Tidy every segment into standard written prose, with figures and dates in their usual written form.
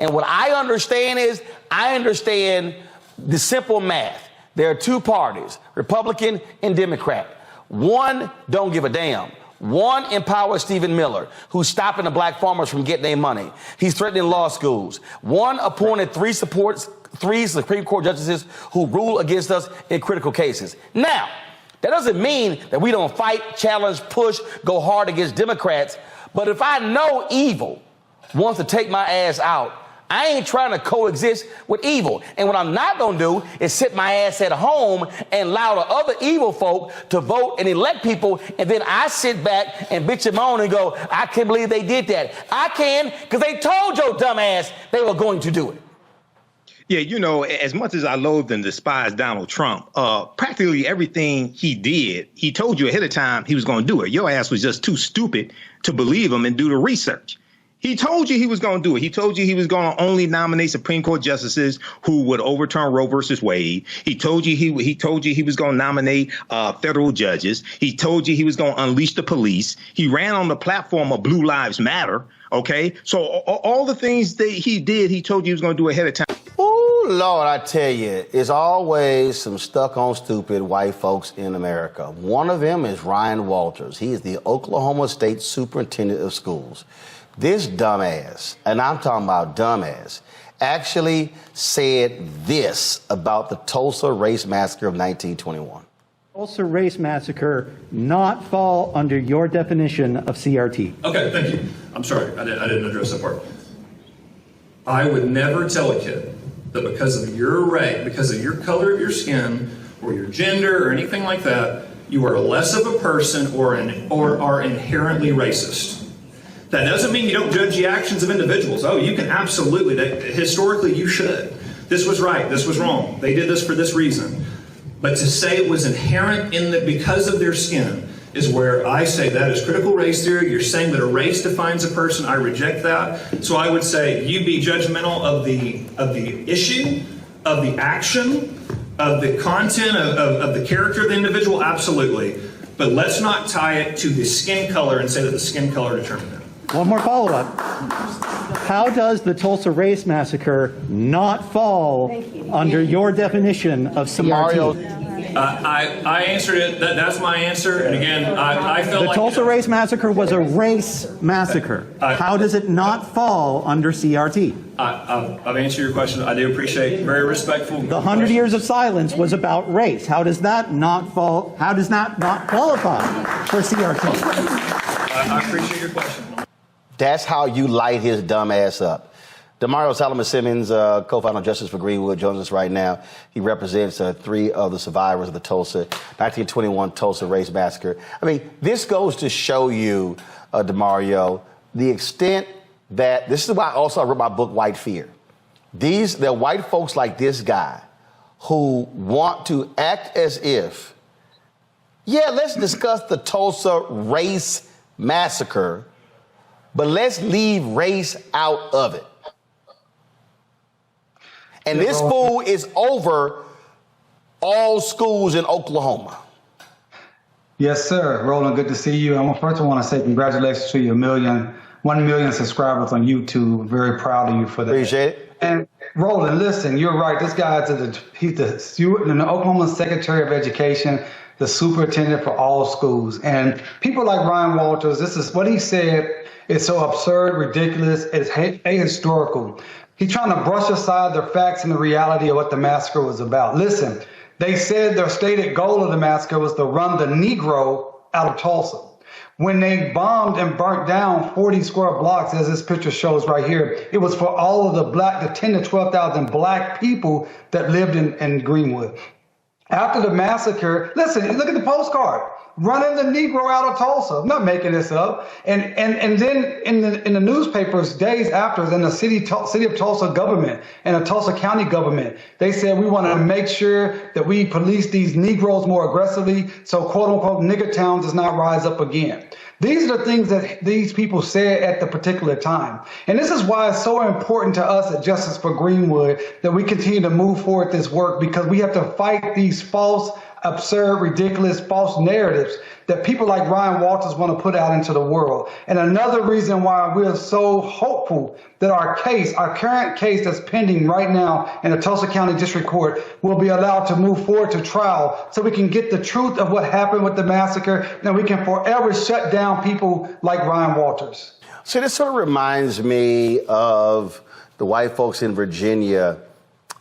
And what I understand is, I understand the simple math. There are two parties, Republican and Democrat. One don't give a damn. One empowers Stephen Miller, who's stopping the black farmers from getting their money. He's threatening law schools. One appointed three Supreme Court justices who rule against us in critical cases. Now, that doesn't mean that we don't fight, challenge, push, go hard against Democrats. But if I know evil wants to take my ass out, I ain't trying to coexist with evil. And what I'm not going to do is sit my ass at home and allow the other evil folk to vote and elect people, and then I sit back and bitch and moan and go, I can't believe they did that. I can, because they told your dumb ass they were going to do it. Yeah, you know, as much as I loathed and despised Donald Trump, practically everything he did, he told you ahead of time he was going to do it. Your ass was just too stupid to believe him and do the research. He told you he was going to do it. He told you he was going to only nominate Supreme Court justices who would overturn Roe versus Wade. He told you he was going to nominate federal judges. He told you he was going to unleash the police. He ran on the platform of Blue Lives Matter. OK, so all the things that he did, he told you he was going to do ahead of time. Oh, Lord, I tell you, it's always some stuck on stupid white folks in America. One of them is Ryan Walters. He is the Oklahoma State Superintendent of Schools. This dumbass, and I'm talking about dumbass, actually said this about the Tulsa Race Massacre of 1921. Tulsa Race Massacre not fall under your definition of CRT. Okay, thank you. I'm sorry, I didn't address that part. I would never tell a kid that because of your race, because of your color of your skin, or your gender, or anything like that, you are less of a person or are inherently racist. That doesn't mean you don't judge the actions of individuals. Oh, you can absolutely. Historically, you should. This was right. This was wrong. They did this for this reason. But to say it was inherent in that because of their skin is where I say that is critical race theory. You're saying that a race defines a person. I reject that. So I would say you be judgmental of the issue, of the action, of the content, of the character of the individual. Absolutely. But let's not tie it to the skin color and say that the skin color determined it. One more follow-up. How does the Tulsa Race Massacre not fall under your definition of CRT? I answered it. That's my answer. And again, I felt the Tulsa Race Massacre was a race massacre. How does it not fall under CRT? I've answered your question. I do appreciate very respectful. The 100 years of silence was about race. How does that not fall? How does that not qualify for CRT? I appreciate your question. That's how you light his dumb ass up. Damario Solomon-Simmons, co-founder of Justice for Greenwood, joins us right now. He represents three of the survivors of the 1921 Tulsa Race Massacre. I mean, this goes to show you, Damario, the extent that, this is why also I wrote my book, White Fear. They're white folks like this guy who want to act as if, yeah, let's discuss the Tulsa Race Massacre, but let's leave race out of it. And this fool is over all schools in Oklahoma. Yes, sir. Roland, good to see you. First, I want to say congratulations to your 1 million subscribers on YouTube. Very proud of you for that. Appreciate it. And Roland, listen, you're right. This guy he's the Oklahoma Secretary of Education, the superintendent for all schools. And people like Ryan Walters, this is what he said. It's so absurd, ridiculous, it's ahistorical. He's trying to brush aside the facts and the reality of what the massacre was about. Listen, they said their stated goal of the massacre was to run the Negro out of Tulsa. When they bombed and burnt down 40 square blocks, as this picture shows right here, it was for all of the 10 to 12,000 black people that lived in Greenwood. After the massacre, listen, look at the postcard. Running the Negro out of Tulsa. I'm not making this up. And then in the newspapers days after, then the city of Tulsa government and the Tulsa County government, they said we want to make sure that we police these Negroes more aggressively so quote unquote nigger town does not rise up again. These are the things that these people said at the particular time. And this is why it's so important to us at Justice for Greenwood that we continue to move forward this work, because we have to fight these false absurd, ridiculous, false narratives that people like Ryan Walters want to put out into the world. And another reason why we're so hopeful that our current case that's pending right now in the Tulsa County District Court will be allowed to move forward to trial so we can get the truth of what happened with the massacre, and we can forever shut down people like Ryan Walters. So this sort of reminds me of the white folks in Virginia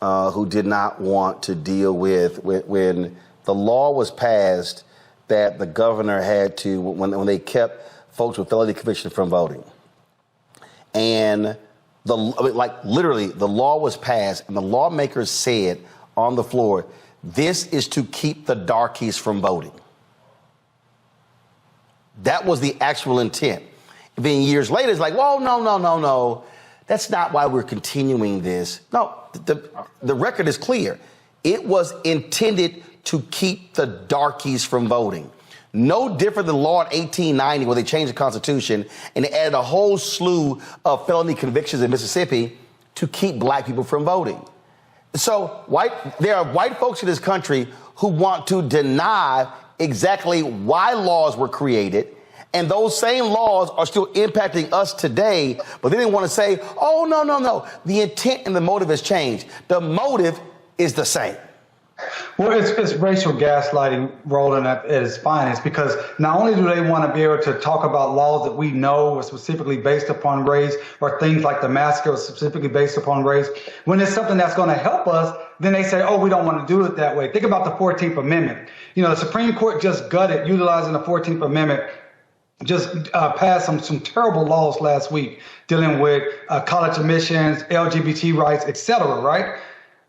who did not want to deal with when the law was passed that the governor had to, when they kept folks with felony conviction from voting. And literally the law was passed and the lawmakers said on the floor, this is to keep the darkies from voting. That was the actual intent. And then years later, it's like, well, no. That's not why we're continuing this. No, the record is clear. It was intended to keep the darkies from voting. No different than the law in 1890 where they changed the Constitution and they added a whole slew of felony convictions in Mississippi to keep black people from voting. So there are white folks in this country who want to deny exactly why laws were created, and those same laws are still impacting us today, but they didn't want to say, oh, no. The intent and the motive has changed. The motive is the same. Well, it's racial gaslighting, Roland, at its finest, because not only do they want to be able to talk about laws that we know are specifically based upon race, or things like the massacre was specifically based upon race, when it's something that's going to help us, then they say, oh, we don't want to do it that way. Think about the 14th Amendment. You know, the Supreme Court just gutted, utilizing the 14th Amendment, just passed some terrible laws last week dealing with college admissions, LGBT rights, et cetera, right?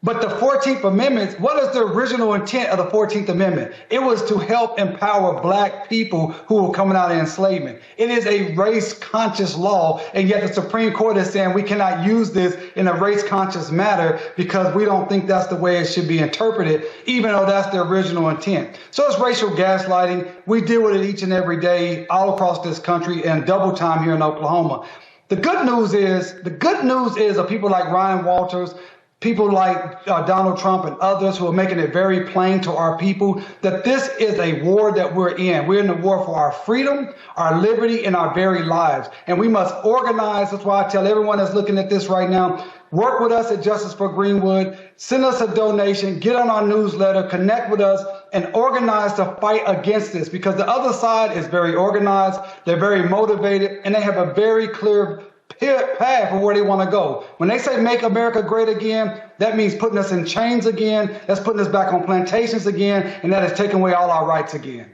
But the 14th Amendment, what is the original intent of the 14th Amendment? It was to help empower black people who were coming out of enslavement. It is a race-conscious law, and yet the Supreme Court is saying we cannot use this in a race-conscious manner because we don't think that's the way it should be interpreted, even though that's the original intent. So it's racial gaslighting. We deal with it each and every day all across this country and double time here in Oklahoma. The good news is of people like Ryan Walters, people like Donald Trump and others who are making it very plain to our people that this is a war that we're in. We're in the war for our freedom, our liberty, and our very lives. And we must organize. That's why I tell everyone that's looking at this right now, work with us at Justice for Greenwood, send us a donation, get on our newsletter, connect with us, and organize to fight against this, because the other side is very organized, they're very motivated, and they have a very clear path for where they want to go. When they say make America great again, that means putting us in chains again, that's putting us back on plantations again, and that is taking away all our rights again.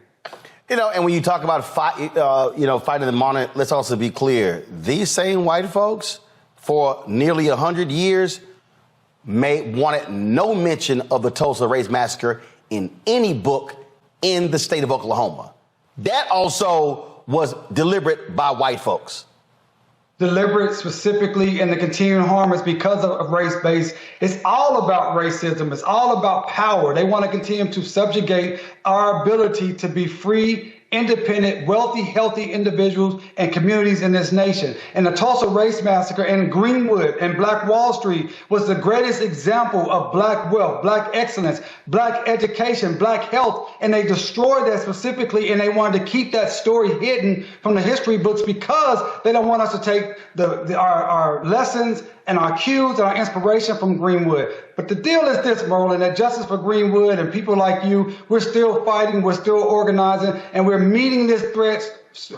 You know, and when you talk about fighting the monarch, let's also be clear. These same white folks, for nearly 100 years, wanted no mention of the Tulsa Race Massacre in any book in the state of Oklahoma. That also was deliberate by white folks. Deliberate specifically, and the continuing harm is because of race-based. It's all about racism. It's all about power. They want to continue to subjugate our ability to be free, independent, wealthy, healthy individuals and communities in this nation. And the Tulsa Race Massacre and Greenwood and Black Wall Street was the greatest example of black wealth, black excellence, black education, black health. And they destroyed that specifically, and they wanted to keep that story hidden from the history books because they don't want us to take our lessons and our cues and our inspiration from Greenwood. But the deal is this, Roland, that Justice for Greenwood and people like you, we're still fighting, we're still organizing, and we're meeting this threat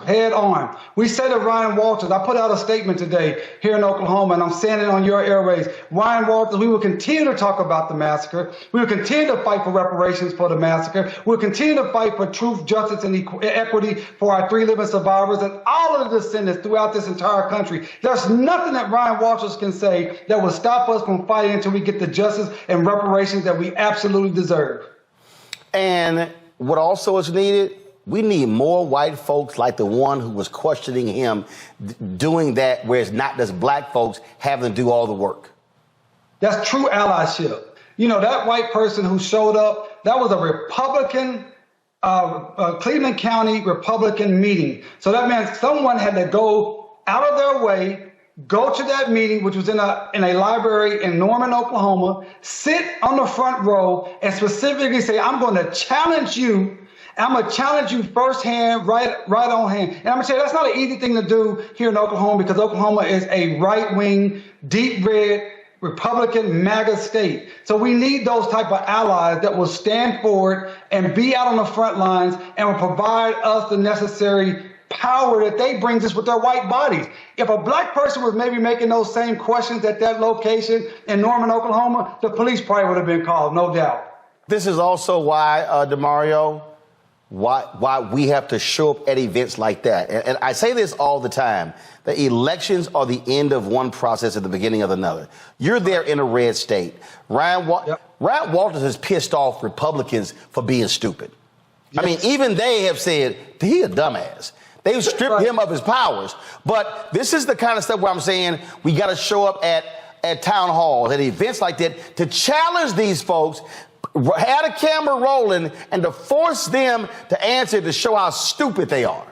head on. We say to Ryan Walters, I put out a statement today here in Oklahoma, and I'm saying it on your airways. Ryan Walters, we will continue to talk about the massacre. We will continue to fight for reparations for the massacre. We'll continue to fight for truth, justice, and equity for our 3 living survivors and all of the descendants throughout this entire country. There's nothing that Ryan Walters can say that will stop us from fighting until we get the justice and reparations that we absolutely deserve. And what also is needed, we need more white folks like the one who was questioning him doing that, where it's not just black folks having to do all the work. That's true allyship. You know, that white person who showed up, that was a Republican, Cleveland County Republican meeting. So that means someone had to go out of their way, go to that meeting, which was in a library in Norman, Oklahoma, sit on the front row and specifically say, I'm going to challenge you. I'm going to challenge you firsthand, right on hand. And I'm going to say that's not an easy thing to do here in Oklahoma, because Oklahoma is a right-wing, deep red, Republican MAGA state. So we need those type of allies that will stand forward and be out on the front lines and will provide us the necessary power that they bring us with their white bodies. If a black person was maybe making those same questions at that location in Norman, Oklahoma, the police probably would have been called, no doubt. This is also why, Damario, why we have to show up at events like that. And I say this all the time. The elections are the end of one process at the beginning of another. You're there in a red state. Ryan Walters has pissed off Republicans for being stupid. Yes. I mean, even they have said, he a dumbass. They've stripped him of his powers. But this is the kind of stuff where I'm saying we got to show up at town halls, at events like that, to challenge these folks, had a camera rolling, and to force them to answer, to show how stupid they are.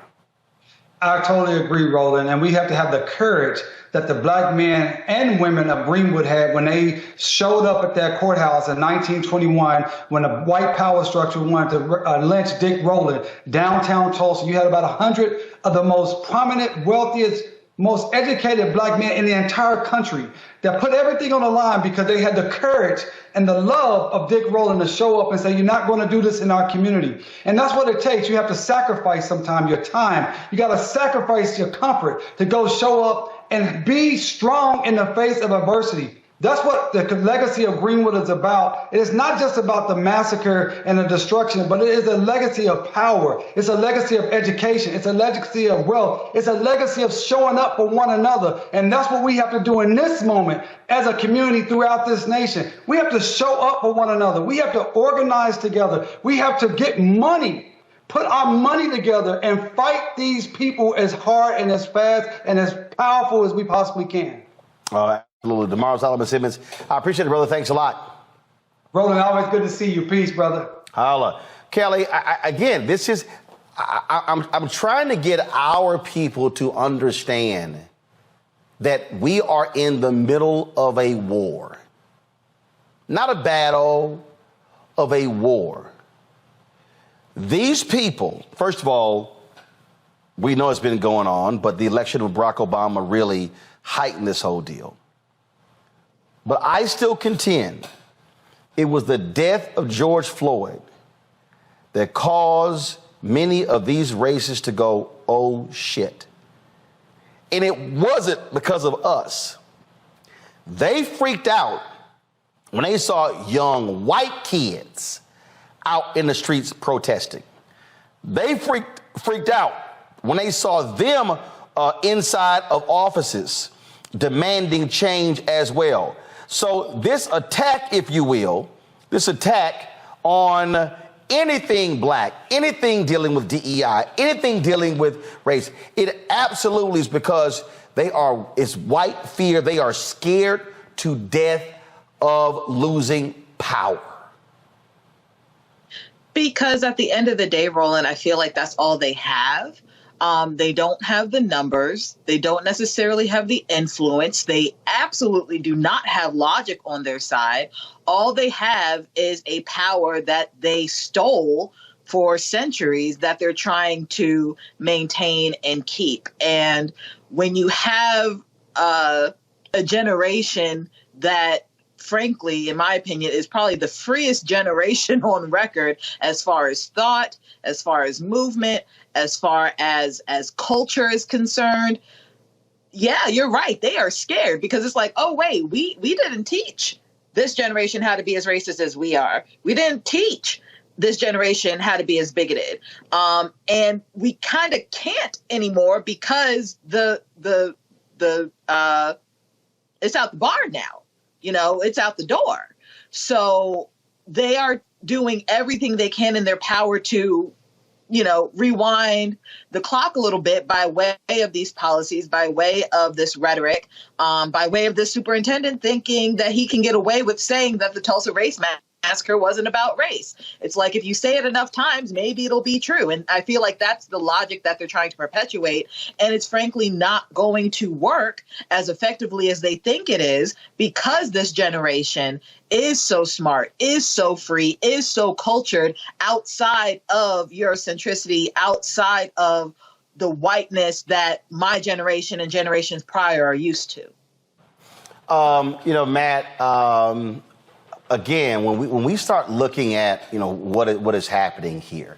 I totally agree, Roland. And we have to have the courage that the black men and women of Greenwood had when they showed up at that courthouse in 1921, when the white power structure wanted to lynch Dick Roland downtown Tulsa. You had about 100 of the most prominent, wealthiest, most educated black men in the entire country that put everything on the line because they had the courage and the love of Dick Roland to show up and say, you're not going to do this in our community. And that's what it takes. You have to sacrifice sometimes your time. You got to sacrifice your comfort to go show up and be strong in the face of adversity. That's what the legacy of Greenwood is about. It is not just about the massacre and the destruction, but it is a legacy of power. It's a legacy of education. It's a legacy of wealth. It's a legacy of showing up for one another. And that's what we have to do in this moment as a community throughout this nation. We have to show up for one another. We have to organize together. We have to get money, put our money together and fight these people as hard and as fast and as powerful as we possibly can. All right. Absolutely. Damario Solomon-Simmons, I appreciate it, brother. Thanks a lot. Roland, always good to see you. Peace, brother. Holla. Kelly, again, this is, I'm trying to get our people to understand that we are in the middle of a war. Not a battle, of a war. These people, first of all, we know it's been going on, but the election of Barack Obama really heightened this whole deal. But I still contend it was the death of George Floyd that caused many of these racists to go, oh shit. And it wasn't because of us. They freaked out when they saw young white kids out in the streets protesting. They freaked out when they saw them inside of offices demanding change as well. So this attack, if you will, this attack on anything black, anything dealing with DEI, anything dealing with race, it absolutely is because it's white fear. They are scared to death of losing power. Because at the end of the day, Roland, I feel like that's all they have. They don't have the numbers. They don't necessarily have the influence. They absolutely do not have logic on their side. All they have is a power that they stole for centuries that they're trying to maintain and keep. And when you have a generation that, frankly, in my opinion, is probably the freest generation on record as far as thought, as far as movement, as far as culture is concerned. Yeah, you're right. They are scared because it's like, oh, wait, we didn't teach this generation how to be as racist as we are. We didn't teach this generation how to be as bigoted. And we kind of can't anymore because it's out the bar now. You know, it's out the door. So they are doing everything they can in their power to, you know, rewind the clock a little bit by way of these policies, by way of this rhetoric, by way of this superintendent thinking that he can get away with saying that the Tulsa Race Massacre wasn't about race. It's like if you say it enough times, maybe it'll be true. And I feel like that's the logic that they're trying to perpetuate. And it's frankly not going to work as effectively as they think it is, because this generation is so smart, is so free, is so cultured outside of Eurocentricity, outside of the whiteness that my generation and generations prior are used to. Matt, again, when we start looking at, what is happening here,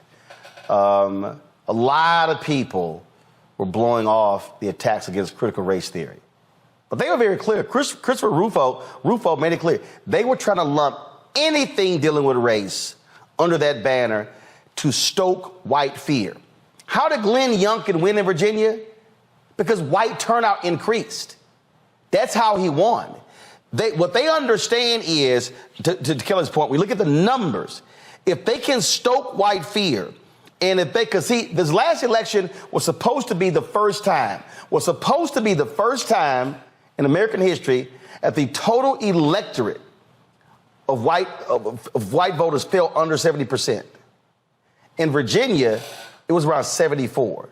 a lot of people were blowing off the attacks against critical race theory. But they were very clear. Christopher Rufo made it clear. They were trying to lump anything dealing with race under that banner to stoke white fear. How did Glenn Youngkin win in Virginia? Because white turnout increased. That's how he won. What they understand is, to Kelly's point, we look at the numbers. If they can stoke white fear, and if they could see, this last election was supposed to be the first time in American history that the total electorate of white voters fell under 70%. In Virginia, it was around 74.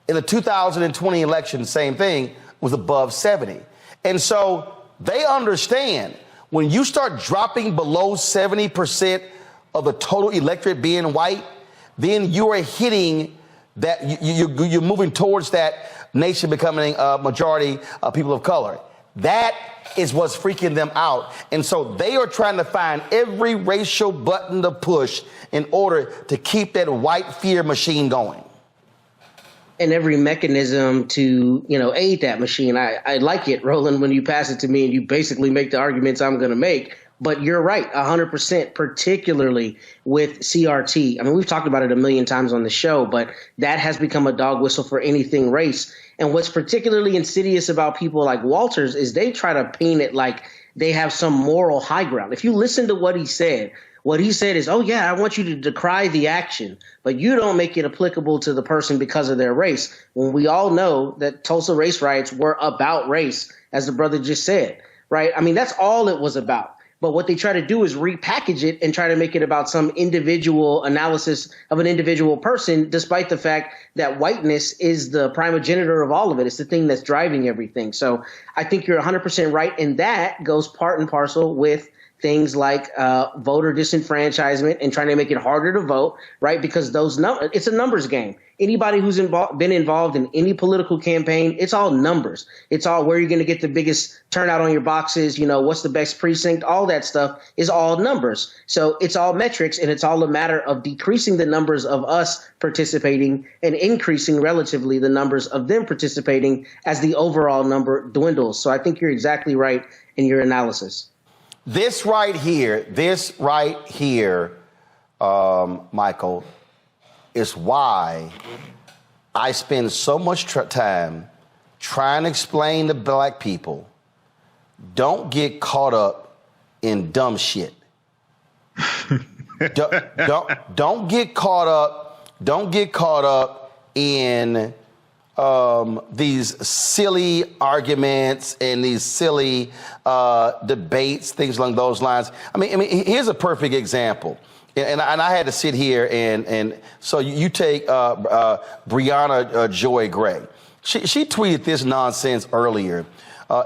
In the 2020 election, same thing, was above 70. And so they understand when you start dropping below 70% of the total electorate being white, then you are hitting that, you're moving towards that nation becoming a majority of people of color. That is what's freaking them out. And so they are trying to find every racial button to push in order to keep that white fear machine going. And every mechanism to, aid that machine. I like it, Roland, when you pass it to me and you basically make the arguments I'm going to make. But you're right, 100%, particularly with CRT. I mean, we've talked about it a million times on the show, but that has become a dog whistle for anything race. And what's particularly insidious about people like Walters is they try to paint it like they have some moral high ground. If you listen to what he said is, oh, yeah, I want you to decry the action, but you don't make it applicable to the person because of their race. When we all know that Tulsa race riots were about race, as the brother just said, right? I mean, that's all it was about. But what they try to do is repackage it and try to make it about some individual analysis of an individual person, despite the fact that whiteness is the primogenitor of all of it. It's the thing that's driving everything. So I think you're 100% right. And that goes part and parcel with things like voter disenfranchisement and trying to make it harder to vote, right? Because it's a numbers game. Anybody who's been involved in any political campaign, it's all numbers. It's all where you're going to get the biggest turnout on your boxes, what's the best precinct, all that stuff is all numbers. So it's all metrics, and it's all a matter of decreasing the numbers of us participating and increasing relatively the numbers of them participating as the overall number dwindles. So I think you're exactly right in your analysis. This right here, Michael, is why I spend so much time trying to explain to black people, don't get caught up in dumb shit. don't get caught up in these silly arguments and these silly debates, things along those lines. I mean, here's a perfect example. And I had to sit here and so you take Breonna Joy Gray. She tweeted this nonsense earlier.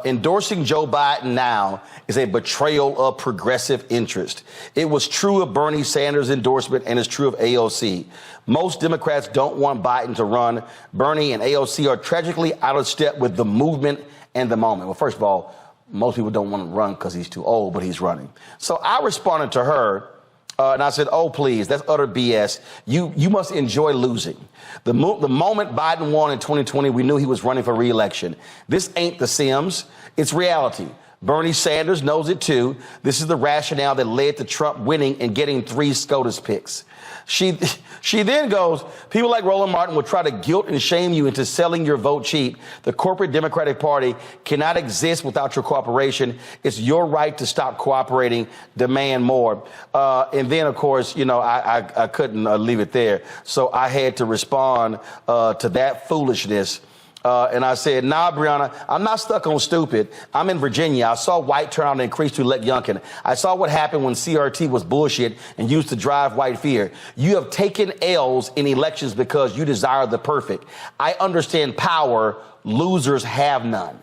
Endorsing Joe Biden now is a betrayal of progressive interest. It was true of Bernie Sanders' endorsement and is true of AOC. Most Democrats don't want Biden to run. Bernie and AOC are tragically out of step with the movement and the moment. Well, first of all, most people don't want to run because he's too old, but he's running. So I responded to her. And I said, oh, please, that's utter BS. You must enjoy losing. The moment Biden won in 2020, we knew he was running for re-election. This ain't The Sims. It's reality. Bernie Sanders knows it, too. This is the rationale that led to Trump winning and getting 3 SCOTUS picks. She then goes, people like Roland Martin will try to guilt and shame you into selling your vote cheap. The corporate Democratic Party cannot exist without your cooperation. It's your right to stop cooperating, demand more. And then, of course, I couldn't leave it there. So I had to respond to that foolishness And I said, nah, Brianna, I'm not stuck on stupid. I'm in Virginia. I saw white turnout increase to elect Youngkin. I saw what happened when CRT was bullshit and used to drive white fear. You have taken L's in elections because you desire the perfect. I understand power. Losers have none.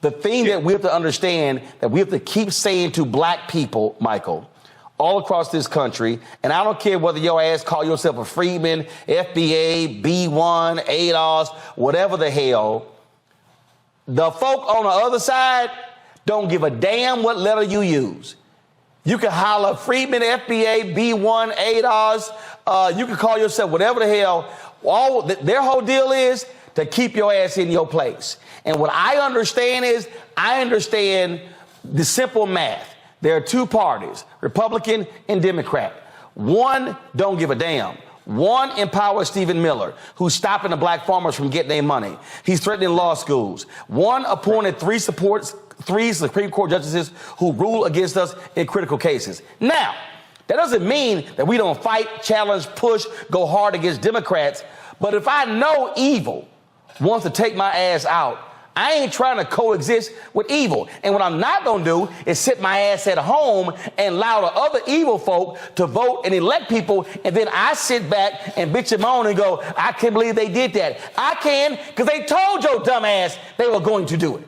The thing that we have to understand, that we have to keep saying to black people, Michael, all across this country, and I don't care whether your ass call yourself a Freedman, FBA, B1, ADOS, whatever the hell, the folk on the other side don't give a damn what letter you use. You can holler Freedman, FBA, B1, ADOS, you can call yourself whatever the hell. Their whole deal is to keep your ass in your place. And what I understand is, I understand the simple math. There are two parties, Republican and Democrat. One don't give a damn. One empowers Stephen Miller, who's stopping the black farmers from getting their money. He's threatening law schools. One appointed three Supreme Court justices who rule against us in critical cases. Now, that doesn't mean that we don't fight, challenge, push, go hard against Democrats. But if I know evil wants to take my ass out, I ain't trying to coexist with evil. And what I'm not going to do is sit my ass at home and allow the other evil folk to vote and elect people. And then I sit back and bitch and moan and go, I can't believe they did that. I can, because they told your dumb ass they were going to do it.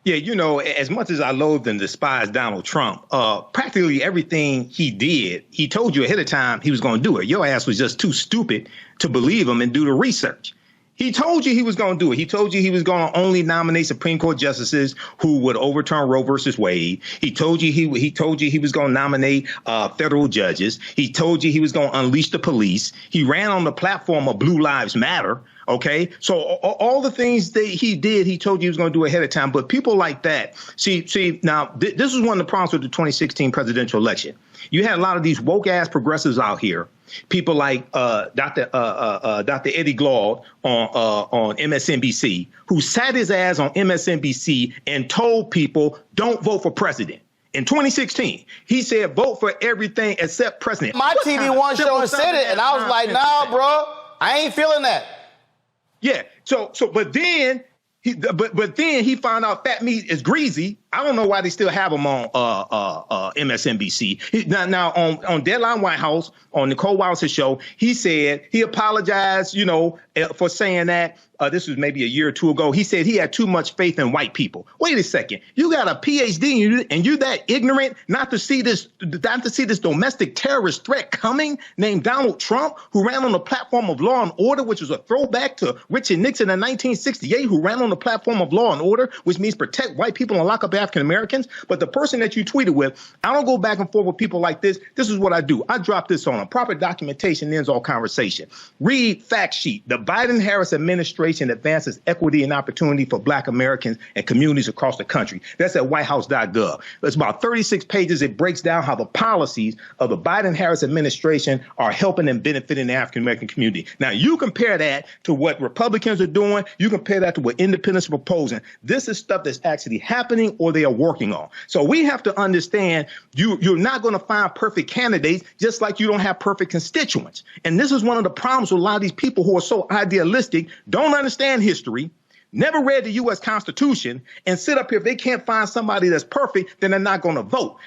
Yeah, you know, as much as I loathe and despise Donald Trump, practically everything he did, he told you ahead of time he was going to do it. Your ass was just too stupid to believe him and do the research. He told you he was going to do it. He told you he was going to only nominate Supreme Court justices who would overturn Roe versus Wade. He told you he told you he was going to nominate federal judges. He told you he was going to unleash the police. He ran on the platform of Blue Lives Matter. OK, so all the things that he did, he told you he was going to do ahead of time. But people like that, see, now this is one of the problems with the 2016 presidential election. You had a lot of these woke ass progressives out here. People like Dr. Eddie Glaude on MSNBC, who sat his ass on MSNBC and told people don't vote for president. In 2016, he said vote for everything except president. My TV One show and said it, and I was like, nah, bro, I ain't feeling that. Yeah. But then he found out fat meat is greasy. I don't know why they still have him on MSNBC. Now on Deadline White House, on Nicole Wiles's show, he said he apologized, for saying that. This was maybe a year or two ago. He said he had too much faith in white people. Wait a second. You got a PhD and you're that ignorant not to see this domestic terrorist threat coming named Donald Trump, who ran on the platform of law and order, which was a throwback to Richard Nixon in 1968, who ran on the platform of law and order, which means protect white people and lock up African Americans. But the person that you tweeted with, I don't go back and forth with people like this. This is what I do. I drop this on them. Proper documentation ends all conversation. Read fact sheet. The Biden-Harris administration advances equity and opportunity for black Americans and communities across the country. That's at whitehouse.gov. It's about 36 pages. It breaks down how the policies of the Biden-Harris administration are helping and benefiting the African American community. Now, you compare that to what Republicans are doing. You compare that to what independents are proposing. This is stuff that's actually happening or they are working on. So we have to understand you're not going to find perfect candidates, just like you don't have perfect constituents. And this is one of the problems with a lot of these people who are so idealistic, don't understand history, never read the U.S. Constitution, and sit up here. If they can't find somebody that's perfect, then they're not going to vote.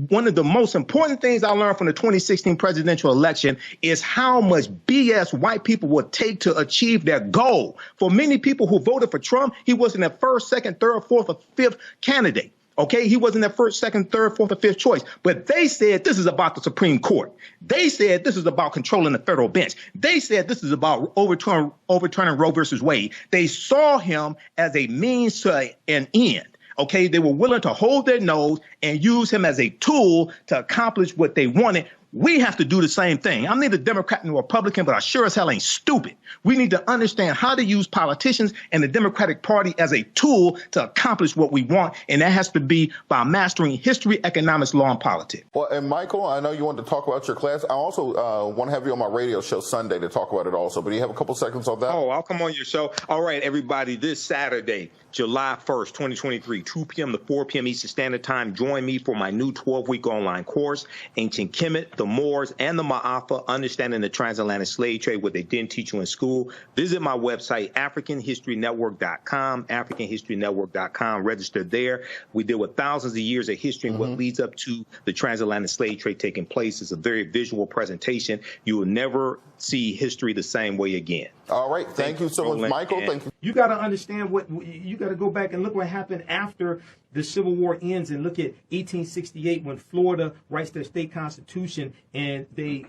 One of the most important things I learned from the 2016 presidential election is how much BS white people would take to achieve their goal. For many people who voted for Trump, he wasn't their first, second, third, fourth, or fifth candidate. OK, he wasn't their first, second, third, fourth, or fifth choice. But they said this is about the Supreme Court. They said this is about controlling the federal bench. They said this is about overturning Roe versus Wade. They saw him as a means to an end. OK, they were willing to hold their nose and use him as a tool to accomplish what they wanted. We have to do the same thing. I'm neither Democrat nor Republican, but I sure as hell ain't stupid. We need to understand how to use politicians and the Democratic Party as a tool to accomplish what we want. And that has to be by mastering history, economics, law, and politics. Well, and Michael, I know you wanted to talk about your class. I also want to have you on my radio show Sunday to talk about it also. But do you have a couple seconds on that? Oh, I'll come on your show. All right, everybody, this Saturday, July 1st, 2023, 2 p.m. to 4 p.m. Eastern Standard Time. Join me for my new 12-week online course, Ancient Kemet, the Moors and the Ma'afa, understanding the transatlantic slave trade, what they didn't teach you in school. Visit my website, AfricanHistoryNetwork.com, AfricanHistoryNetwork.com. Register there. We deal with thousands of years of history and what leads up to the transatlantic slave trade taking place. It's a very visual presentation. You will never see history the same way again. All right. Thank you so much, Michael. Thank you. You got to understand you got to go back and look what happened after the Civil War ends, and look at 1868 when Florida writes their state constitution, and they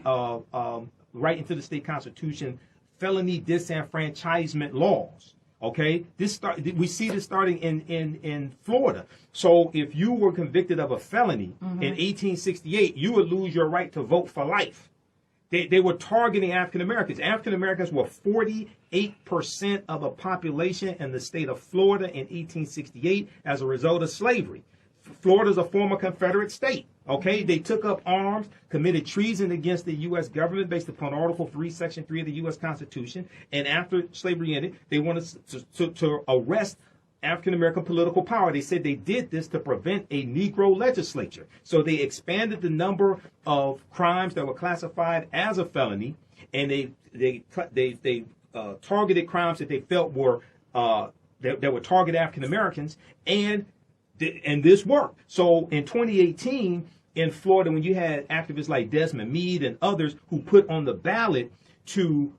write into the state constitution felony disenfranchisement laws. Okay, we see this starting in Florida. So if you were convicted of a felony in 1868, you would lose your right to vote for life. They were targeting African Americans. African Americans were 48% of the population in the state of Florida in 1868 as a result of slavery. Florida is a former Confederate state. Okay, they took up arms, committed treason against the U.S. government based upon Article 3, Section 3 of the U.S. Constitution. And after slavery ended, they wanted to arrest African-American political power. They said they did this to prevent a Negro legislature. So they expanded the number of crimes that were classified as a felony, and they targeted crimes that they felt were that would target African-Americans, and this worked. So in 2018 in Florida, when you had activists like Desmond Meade and others who put on the ballot to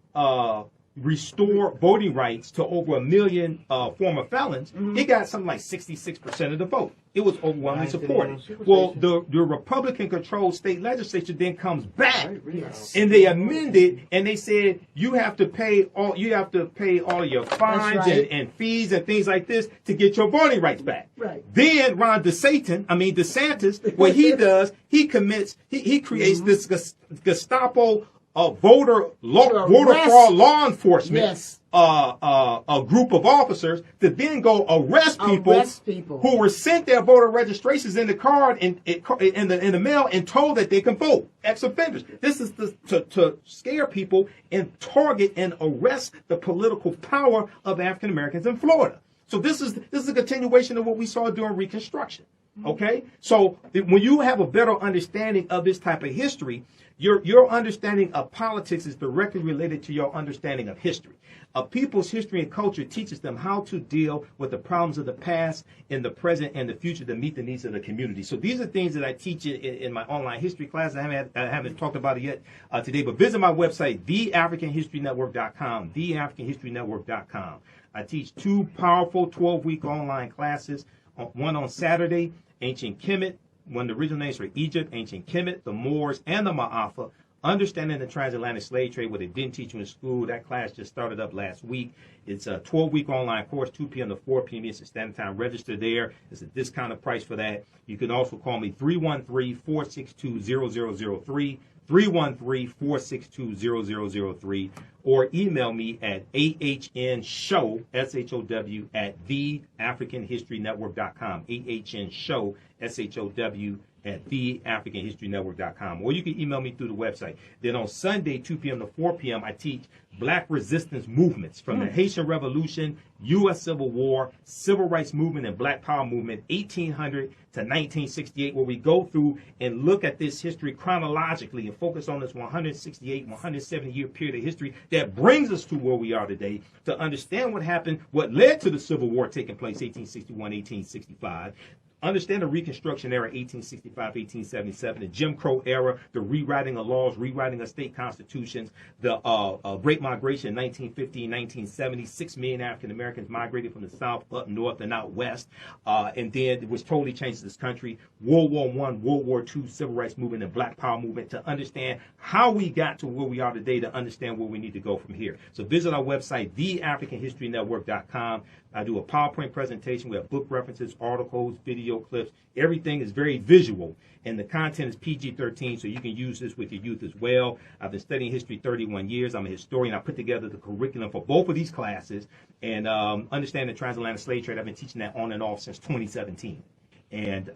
restore voting rights to over 1 million former felons, it got something like 66% of the vote. It was overwhelmingly supported. Well, the Republican-controlled state legislature then comes back, and they amended, and they said you have to pay all of your fines and fees and things like this to get your voting rights back. Then Ron DeSantis, what he does, he creates this Gestapo voter fraud law enforcement a group of officers to then go arrest people who were sent their voter registrations in the card in the mail and told that they can vote, ex-offenders. This is to scare people and target and arrest the political power of African Americans in Florida. So this is a continuation of what we saw during Reconstruction. Okay, so when you have a better understanding of this type of history, your understanding of politics is directly related to your understanding of history. A people's history and culture teaches them how to deal with the problems of the past, in the present, and the future to meet the needs of the community. So these are things that I teach in my online history class. I haven't talked about it yet today, but visit my website, theafricanhistorynetwork.com, theafricanhistorynetwork.com. I teach 2 powerful 12-week online classes, one on Saturday, Ancient Kemet, one of the original names for Egypt, Ancient Kemet, the Moors, and the Ma'afa, Understanding the Transatlantic Slave Trade, what they didn't teach you in school. That class just started up last week. It's a 12-week online course, 2 p.m. to 4 p.m. Eastern Standard Time. Register there. It's a discounted price for that. You can also call me 313-462-0003, 313-462-0003, or email me at ahnshow, S-H-O-W, at theafricanhistorynetwork.com, ahnshow, S-H-O-W, at theafricanhistorynetwork.com, or you can email me through the website. Then on Sunday, 2 p.m. to 4 p.m., I teach Black resistance movements from the Haitian Revolution, U.S. Civil War, Civil Rights Movement, and Black Power Movement, 1800 to 1968, where we go through and look at this history chronologically and focus on this 168, 170-year period of history that brings us to where we are today, to understand what happened, what led to the Civil War taking place, 1861, 1865, understand the Reconstruction era, 1865, 1877, the Jim Crow era, the rewriting of laws, rewriting of state constitutions, the Great Migration in 1950 and 1970, 6 million African Americans migrated from the South up north and out west, and then it was totally changed this country, World War I, World War II, Civil Rights Movement, and Black Power Movement, to understand how we got to where we are today, to understand where we need to go from here. So visit our website, theafricanhistorynetwork.com. I do a PowerPoint presentation. We have book references, articles, video clips. Everything is very visual, and the content is PG-13, so you can use this with your youth as well. I've been studying history 31 years. I'm a historian. I put together the curriculum for both of these classes, and understand the transatlantic slave trade. I've been teaching that on and off since 2017. And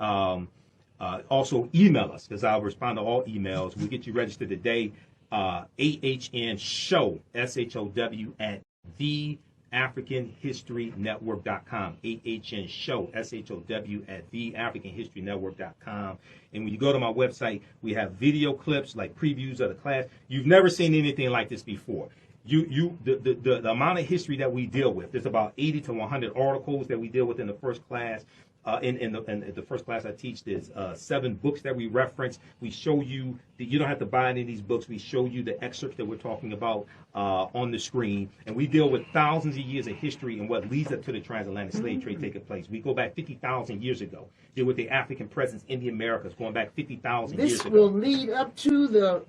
also email us, because I'll respond to all emails. We'll get you registered today, AHN show, SHOW, at the AfricanHistoryNetwork.com, AHN show, SHOW at theAfricanHistoryNetwork.com. And when you go to my website, we have video clips like previews of the class. You've never seen anything like this before. The amount of history that we deal with, there's about 80 to 100 articles that we deal with in the first class. In the first class I teach, there's 7 books that we reference. We show you that you don't have to buy any of these books. We show you the excerpts that we're talking about on the screen. And we deal with thousands of years of history and what leads up to the transatlantic slave trade taking place. We go back 50,000 years ago. Deal with the African presence in the Americas going back 50,000 years ago. This will lead up to the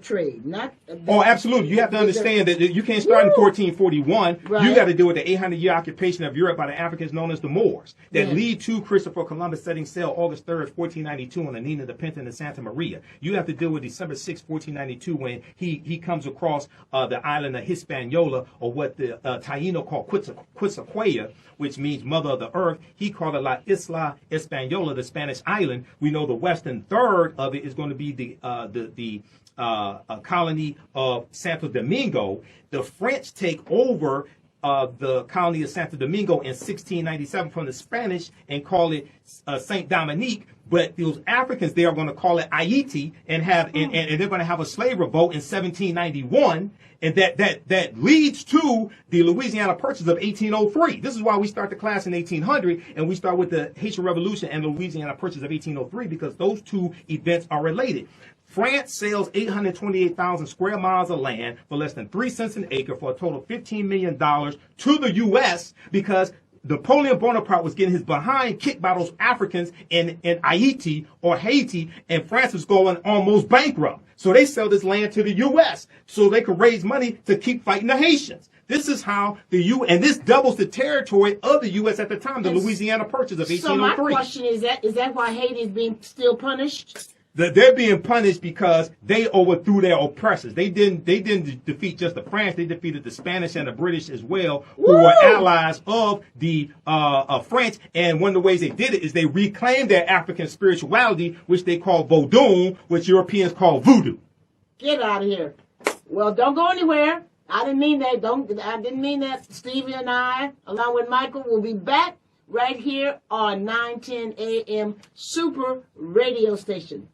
trade, not. Oh, absolutely. You have to understand that you can't start in 1441. Right. You got to deal with the 800-year occupation of Europe by the Africans known as the Moors that lead to Christopher Columbus setting sail August 3rd, 1492 on the Nina, the Pinta, and the Santa Maria. You have to deal with December 6, 1492 when he comes across the island of Hispaniola, or what the Taino call Quetzalcoatl, which means mother of the earth. He called it La Isla Española, the Spanish island. We know the western third of it is going to be the colony of Santo Domingo. The French take over the colony of Santo Domingo in 1697 from the Spanish and call it Saint Dominique. But those Africans, they are going to call it Haiti and have and they're going to have a slave revolt in 1791, and that leads to the Louisiana Purchase of 1803. This is why we start the class in 1800 and we start with the Haitian Revolution and the Louisiana Purchase of 1803, because those two events are related. France sells 828,000 square miles of land for less than 3 cents an acre for a total of $15 million to the U.S. because Napoleon Bonaparte was getting his behind kicked by those Africans in Haiti, and France was going almost bankrupt. So they sell this land to the U.S. so they could raise money to keep fighting the Haitians. This is how and this doubles the territory of the U.S. at the time, the Louisiana Purchase of 1803. So my question is that why Haiti is being still punished? They're being punished because they overthrew their oppressors. They didn't defeat just the French. They defeated the Spanish and the British as well, who were allies of the French. And one of the ways they did it is they reclaimed their African spirituality, which they call Vodou, which Europeans call voodoo. Get out of here. Well, don't go anywhere. I didn't mean that. I didn't mean that. Stevie and I, along with Michael, will be back right here on 910 AM Super Radio Station.